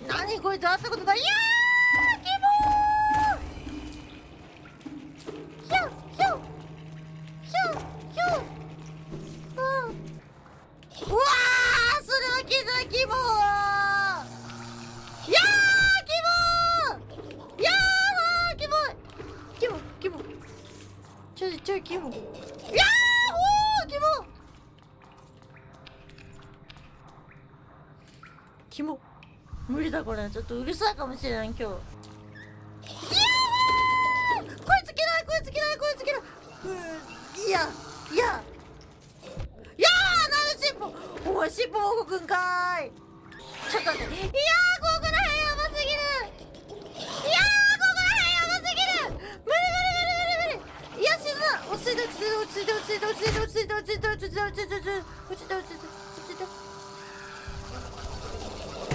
何こいつ会ったことない。いやーキモー。ひょひょひょひょ。うわー、それは聞いた。キモー。いやーキモー。いやーキモい。キモちょいキモ。いやーおーキモキモ。無理だこれ。ちょっとうるさいかもしれない今日。いやーこいつ嫌い。いやなんで尻尾。お前尻尾も動くんかーい。ちょっと待って。いやーここら辺やばすぎる。いやーここら辺やばすぎる。無理。いや死ぬ。落ち着いて。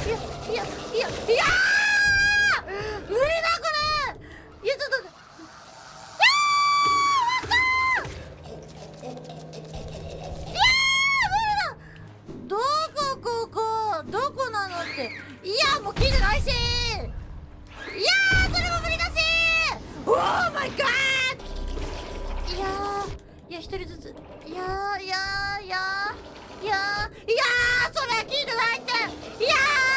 いや無理だこれ。いやちょっとどこなのって。いやもう聞いてないし。いやーそれも無理だし。オーマイガー。いや一人ずつ。いやそれは聞いてないって。いやー